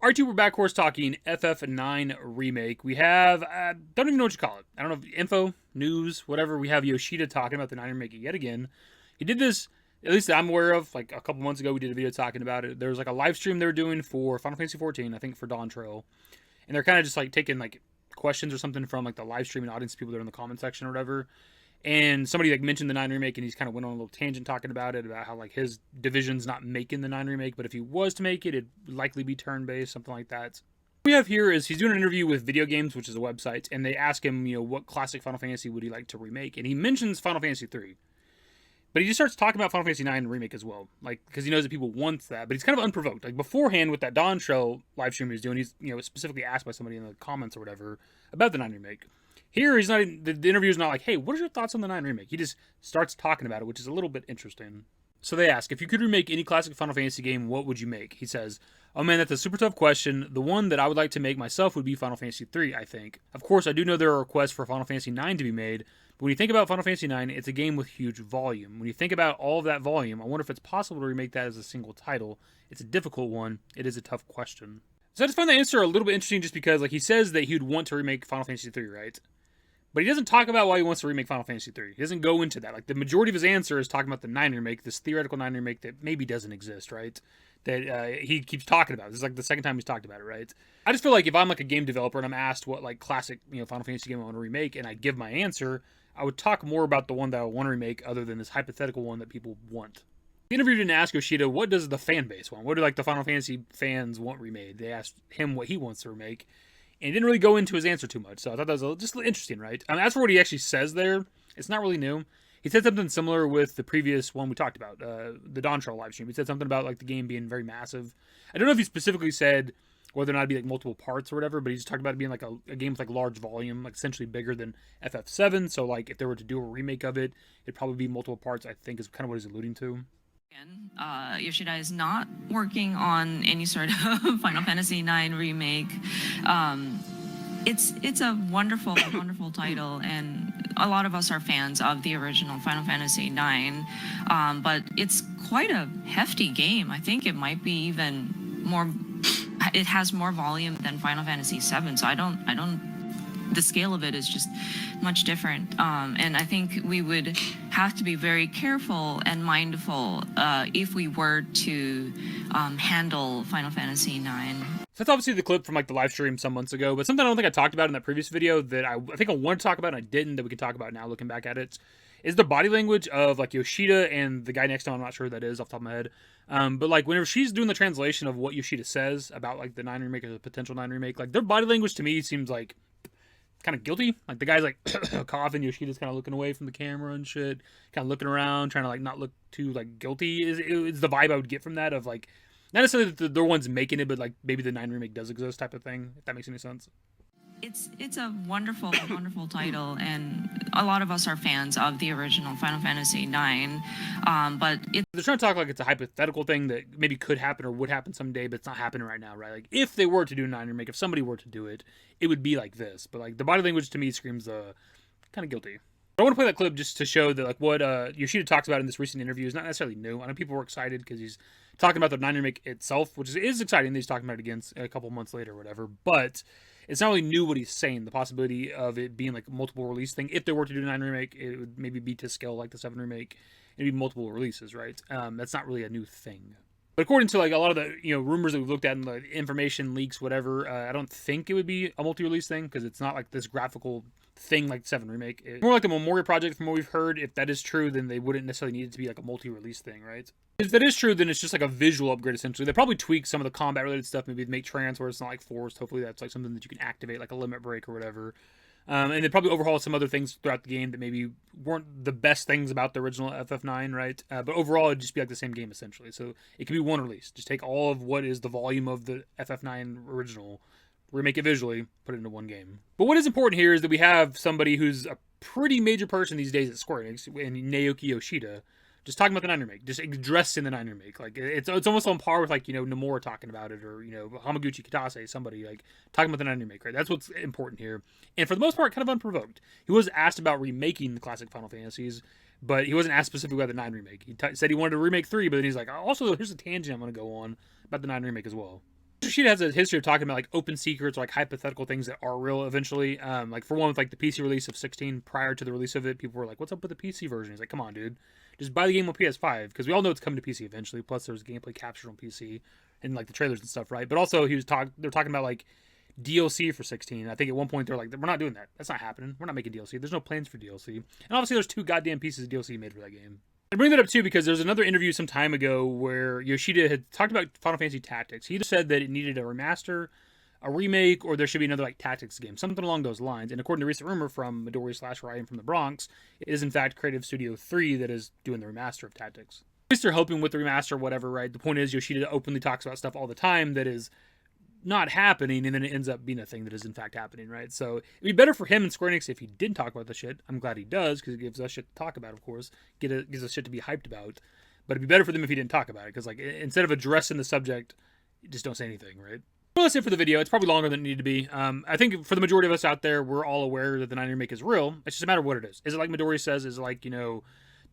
R2, we're back, course, talking FF9 Remake. We have, don't even know what you call it. I don't know, info, news, whatever. We have Yoshida talking about the 9 Remake yet again. He did this, at least that I'm aware of, like a couple months ago. We did a video talking about it. There was like a live stream they were doing for Final Fantasy XIV, I think for Dawn Trail. And they're kind of just like taking like questions or something from like the live streaming audience, people that are in the comment section or whatever. And somebody like mentioned the 9 Remake, and he's kind of went on a little tangent talking about it, about how like his division's not making the 9 Remake, but if he was to make it, it'd likely be turn-based, something like that. What we have here is he's doing an interview with Video Games, which is a website, and they ask him, what classic Final Fantasy would he like to remake? And he mentions Final Fantasy III. But he just starts talking about Final Fantasy IX Remake as well, like, because he knows that people want that, but he's kind of unprovoked. Like, beforehand, with that Dawn Trail live stream he was doing, he's, specifically asked by somebody in the comments or whatever about the 9 Remake. Here, he's not. The interview's not like, "Hey, what are your thoughts on the 9 Remake?" He just starts talking about it, which is a little bit interesting. So they ask, if you could remake any classic Final Fantasy game, what would you make? He says, "Oh man, that's a super tough question. The one that I would like to make myself would be Final Fantasy III, I think. Of course, I do know there are requests for Final Fantasy IX to be made, but when you think about Final Fantasy IX, it's a game with huge volume. When you think about all of that volume, I wonder if it's possible to remake that as a single title. It's a difficult one. It is a tough question." So I just find that answer a little bit interesting just because, like, he says that he would want to remake Final Fantasy III, right? But he doesn't talk about why he wants to remake Final Fantasy III. He doesn't go into that. Like, the majority of his answer is talking about the 9 Remake, this theoretical 9 Remake that maybe doesn't exist, right? That he keeps talking about. This is like the second time he's talked about it, right? I just feel like if I'm like a game developer and I'm asked what like classic, Final Fantasy game I want to remake, and I give my answer, I would talk more about the one that I want to remake other than this hypothetical one that people want. The interview didn't ask Yoshida, what does the fan base want? What do like the Final Fantasy fans want remade? They asked him what he wants to remake. And he didn't really go into his answer too much, so I thought that was just interesting, right? I mean, as for what he actually says there, it's not really new. He said something similar with the previous one we talked about, the Dawn Trail live stream. He said something about like the game being very massive. I don't know if he specifically said whether or not it'd be like multiple parts or whatever, but he just talked about it being like a game with like large volume, like essentially bigger than FF7. So like if they were to do a remake of it, it'd probably be multiple parts, I think is kind of what he's alluding to. Yoshida is not working on any sort of Final Fantasy IX remake. It's a wonderful, wonderful title, and a lot of us are fans of the original Final Fantasy IX. But it's quite a hefty game. I think it might be even more. It has more volume than Final Fantasy VII. So I don't. The scale of it is just much different, and I think we would have to be very careful and mindful if we were to handle Final Fantasy IX. So that's obviously the clip from like the live stream some months ago, but something I don't think I talked about in that previous video that I think I wanted to talk about and I didn't, that we can talk about now looking back at it, is the body language of like Yoshida and the guy next to him. I'm not sure who that is off the top of my head. But like whenever she's doing the translation of what Yoshida says about like the 9 Remake or the potential 9 Remake, like their body language to me seems like kind of guilty. Like the guy's like coughing, Yoshida's kind of looking away from the camera and shit, kind of looking around, trying to like not look too like guilty. Is the vibe I would get from that, of like not necessarily that they're ones making it, but like maybe the 9 Remake does exist type of thing, if that makes any sense. It's a wonderful, wonderful title, and a lot of us are fans of the original Final Fantasy IX. But they're trying to talk like it's a hypothetical thing that maybe could happen or would happen someday, but it's not happening right now, right? Like if they were to do a 9 Remake, if somebody were to do it, it would be like this. But like the body language to me screams kind of guilty. I want to play that clip just to show that like what Yoshida talks about in this recent interview is not necessarily new. I know people were excited because he's talking about the 9 Remake itself, which is exciting that he's talking about it again a couple months later or whatever, but it's not really new what he's saying. The possibility of it being like a multiple release thing. If they were to do 9 Remake, it would maybe be to scale like the 7 Remake. It'd be multiple releases, right? That's not really a new thing. But according to like a lot of the rumors that we've looked at and the information leaks, whatever, I don't think it would be a multi-release thing because it's not like this graphical thing like 7 Remake. It's more like a memorial project from what we've heard. If that is true, then they wouldn't necessarily need it to be like a multi-release thing, right? If that is true, then it's just like a visual upgrade essentially. They probably tweak some of the combat related stuff, maybe make trans where it's not like forced. Hopefully that's like something that you can activate, like a limit break or whatever. And they probably overhaul some other things throughout the game that maybe weren't the best things about the original FF9, right? But overall, it'd just be like the same game, essentially. So it could be one release. Just take all of what is the volume of the FF9 original, remake it visually, put it into one game. But what is important here is that we have somebody who's a pretty major person these days at Square Enix, and Naoki Yoshida, just talking about the 9 Remake, just addressing the 9 Remake. Like, it's almost on par with, like, Nomura talking about it, or, Hamaguchi Kitase, somebody, like, talking about the 9 Remake, right? That's what's important here. And for the most part, kind of unprovoked. He was asked about remaking the classic Final Fantasies, but he wasn't asked specifically about the 9 Remake. He said he wanted to remake 3, but then he's like, also, here's a tangent I'm going to go on about the 9 Remake as well. Yoshida has a history of talking about like open secrets or like hypothetical things that are real eventually. Like for one, with like the PC release of 16, prior to the release of it, people were like, "What's up with the PC version?" He's like, "Come on, dude, just buy the game on PS5 because we all know it's coming to PC eventually." Plus, there's gameplay captured on PC and like the trailers and stuff, right? But also, they're talking about like DLC for 16. I think at one point they're like, "We're not doing that. That's not happening. We're not making DLC. There's no plans for DLC." And obviously, there's 2 goddamn pieces of DLC made for that game. I bring that up too because there's another interview some time ago where Yoshida had talked about Final Fantasy Tactics. He either said that it needed a remaster, a remake, or there should be another like tactics game, something along those lines. And according to recent rumor from Midori / Ryan from the Bronx, it is in fact Creative Studio 3 that is doing the remaster of Tactics. At least they're hoping with the remaster or whatever, right? The point is Yoshida openly talks about stuff all the time that is not happening, and then it ends up being a thing that is in fact happening, right? So it'd be better for him and Square Enix if he didn't talk about the shit. I'm glad he does because it gives us shit to talk about, of course. Gives us shit to be hyped about. But it'd be better for them if he didn't talk about it because, like, instead of addressing the subject, you just don't say anything, right? Well, that's it for the video. It's probably longer than it needed to be. I think for the majority of us out there, we're all aware that the 9 Remake is real. It's just a matter of what it is. Is it like Midori says? Is it like, you know,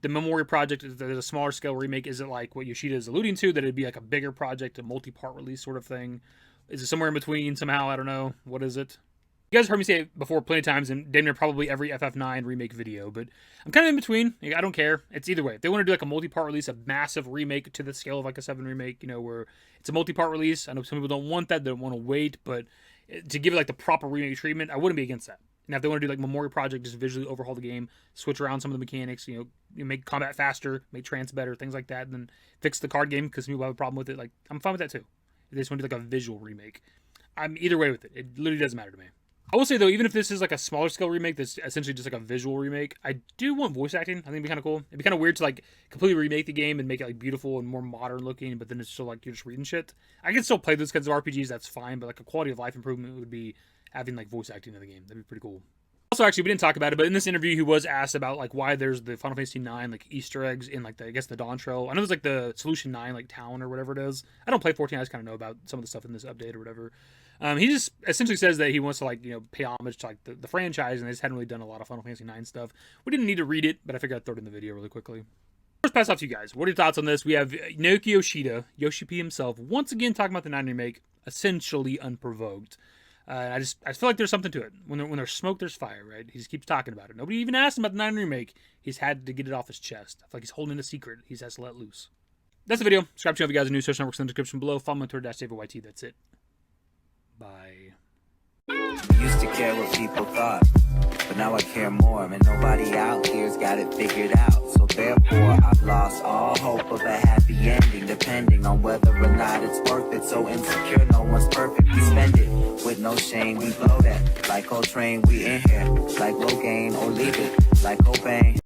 the Memory project is a smaller scale remake? Is it like what Yoshida is alluding to, that it'd be like a bigger project, a multi-part release sort of thing? Is it somewhere in between somehow? I don't know. What is it? You guys heard me say it before plenty of times, and damn near probably every FF9 remake video, but I'm kind of in between. I don't care. It's either way. If they want to do like a multi-part release, a massive remake to the scale of like a 7 remake, you know, where it's a multi-part release. I know some people don't want that. They don't want to wait, but to give it like the proper remake treatment, I wouldn't be against that. Now, if they want to do like Memory Project, just visually overhaul the game, switch around some of the mechanics, you know, make combat faster, make trance better, things like that, and then fix the card game because people have a problem with it. Like, I'm fine with that too. If they just want to do like a visual remake, I'm either way with it. It literally doesn't matter to me. I will say though, even if this is like a smaller scale remake that's essentially just like a visual remake, I do want voice acting. I think it'd be kind of cool. It'd be kind of weird to like completely remake the game and make it like beautiful and more modern looking, but then it's still like you're just reading shit. I can still play those kinds of RPGs, that's fine, but like a quality of life improvement would be having like voice acting in the game. That'd be pretty cool. Also, actually, we didn't talk about it, but in this interview, he was asked about like why there's the Final Fantasy IX like Easter eggs in like the, I guess, the Dawn Trail. I know there's like the Solution 9 like town or whatever it is. I don't play 14. I just kind of know about some of the stuff in this update or whatever. He just essentially says that he wants to like, you know, pay homage to like the franchise, and they just hadn't really done a lot of Final Fantasy IX stuff. We didn't need to read it, but I figured I'd throw it in the video really quickly. First, pass off to you guys. What are your thoughts on this? We have Naoki Yoshida, Yoshi P himself, once again talking about the 9 Remake, essentially unprovoked. I feel like there's something to it. When there's smoke, there's fire, right? He just keeps talking about it. Nobody even asked him about the 9 Remake. He's had to get it off his chest. I feel like he's holding a secret. He has to let loose. That's the video. Subscribe to if you guys are new. Social networks in the description below. Follow me on Twitter, @SaverYT. That's it. Bye. Used to care what people thought, but now I care more. And nobody out here's got it figured out. So therefore, I've lost all hope of a happy ending, depending on whether or not it's worth it. So insecure, no one's perfect. We spend it with no shame. We blow that like Coltrane. We in here like Rogaine, or leave it like Cobain.